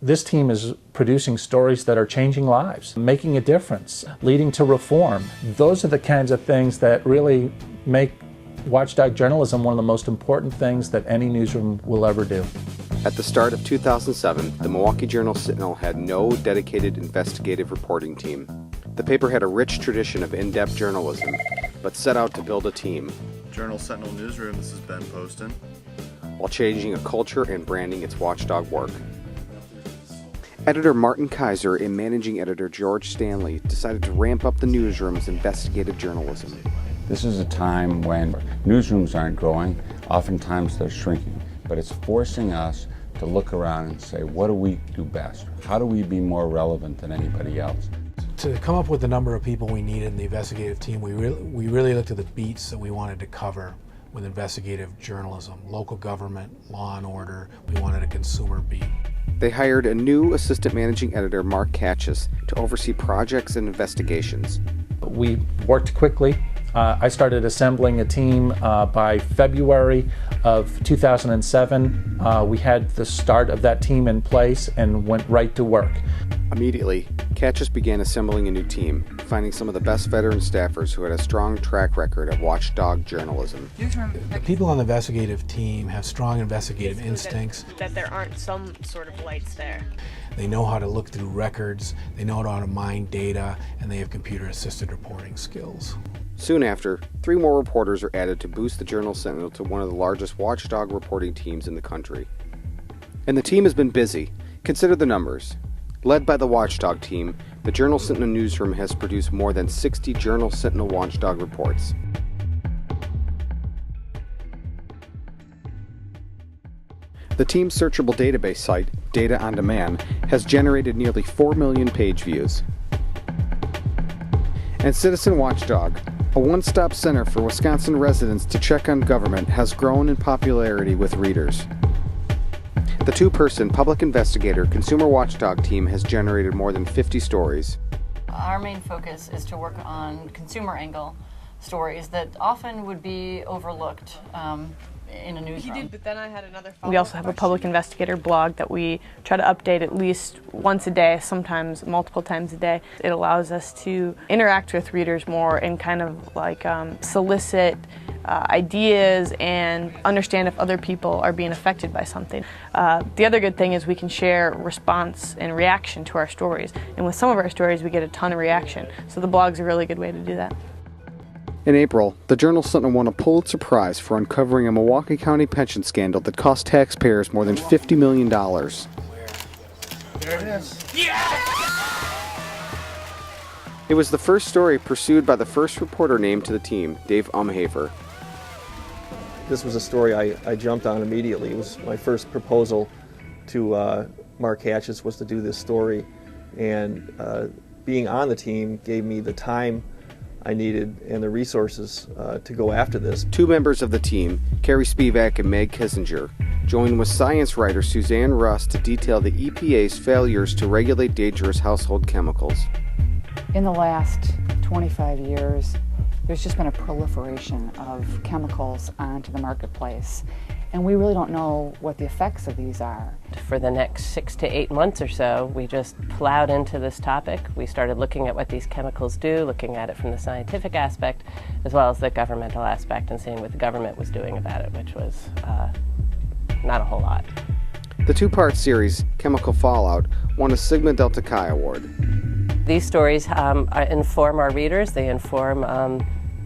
This team is producing stories that are changing lives, making a difference, leading to reform. Those are the kinds of things that really make Watchdog journalism one of the most important things that any newsroom will ever do. At the start of 2007, the Milwaukee Journal Sentinel had no dedicated investigative reporting team. The paper had a rich tradition of in-depth journalism, but set out to build a team. Journal Sentinel newsroom, this is Ben Poston. While changing a culture and branding its Watchdog work. Editor Martin Kaiser and managing editor George Stanley decided to ramp up the newsroom's investigative journalism. This is a time when newsrooms aren't growing, oftentimes they're shrinking, but it's forcing us to look around and say, what do we do best? How do we be more relevant than anybody else? To come up with the number of people we needed in the investigative team, we really looked at the beats that we wanted to cover with investigative journalism. Local government, law and order, we wanted a consumer beat. They hired a new assistant managing editor, Mark Katchis, to oversee projects and investigations. We worked quickly. I started assembling a team by February of 2007. We had the start of that team in place and went right to work. Immediately, Katchis began assembling a new team, finding some of the best veteran staffers who had a strong track record of watchdog journalism. The people on the investigative team have strong investigative instincts. That there aren't some sort of lights there. They know how to look through records, they know how to mine data, and they have computer-assisted reporting skills. Soon after, 3 more reporters are added to boost the Journal Sentinel to one of the largest watchdog reporting teams in the country. And the team has been busy. Consider the numbers. Led by the Watchdog team, the Journal Sentinel newsroom has produced more than 60 Journal Sentinel Watchdog reports. The team's searchable database site, Data on Demand, has generated nearly 4 million page views. And Citizen Watchdog, a one-stop center for Wisconsin residents to check on government, has grown in popularity with readers. The 2-person public investigator consumer watchdog team has generated more than 50 stories. Our main focus is to work on consumer angle stories that often would be overlooked in a newsroom. But then I had another follow-up We also have a public investigator blog that we try to update at least once a day, sometimes multiple times a day. It allows us to interact with readers more and kind of like solicit ideas and understand if other people are being affected by something. The other good thing is we can share response and reaction to our stories. And with some of our stories, we get a ton of reaction. So the blog's a really good way to do that. In April, the Journal Sentinel won a Pulitzer Prize for uncovering a Milwaukee County pension scandal that cost taxpayers more than $50 million. There it is. It was the first story pursued by the first reporter named to the team, Dave Umhaver. This was a story I jumped on immediately. It was my first proposal to Mark Katchis was to do this story, and being on the team gave me the time I needed and the resources to go after this. 2 members of the team, Carrie Spivak and Meg Kissinger, joined with science writer Suzanne Russ to detail the EPA's failures to regulate dangerous household chemicals. In the last 25 years, there's just been a proliferation of chemicals onto the marketplace, and we really don't know what the effects of these are. For the next 6 to 8 months or so, we just plowed into this topic. We started looking at what these chemicals do, looking at it from the scientific aspect, as well as the governmental aspect, and seeing what the government was doing about it, which was not a whole lot. The 2-part series, Chemical Fallout, won a Sigma Delta Chi Award. These stories inform our readers, they inform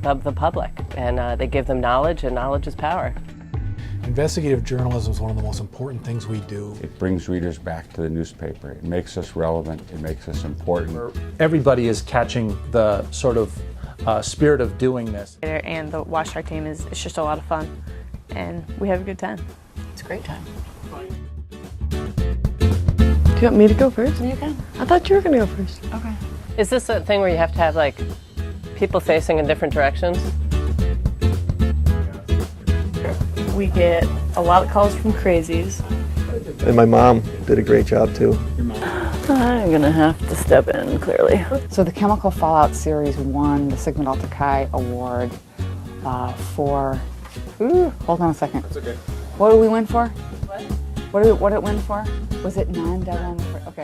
the public, and they give them knowledge, and knowledge is power. Investigative journalism is one of the most important things we do. It brings readers back to the newspaper. It makes us relevant. It makes us important. Everybody is catching the sort of spirit of doing this. And the Watchdog team it's just a lot of fun, and we have a good time. It's a great time. Do you want me to go first? You can. I thought you were going to go first. Okay. Is this a thing where you have to have like people facing in different directions? We get a lot of calls from crazies. And my mom did a great job too. I'm going to have to step in, clearly. So the Chemical Fallout series won the Sigma Delta Chi Award for... hold on a second. That's okay. What did we win for? What? What did it win for? Was it non-dead on the? Okay.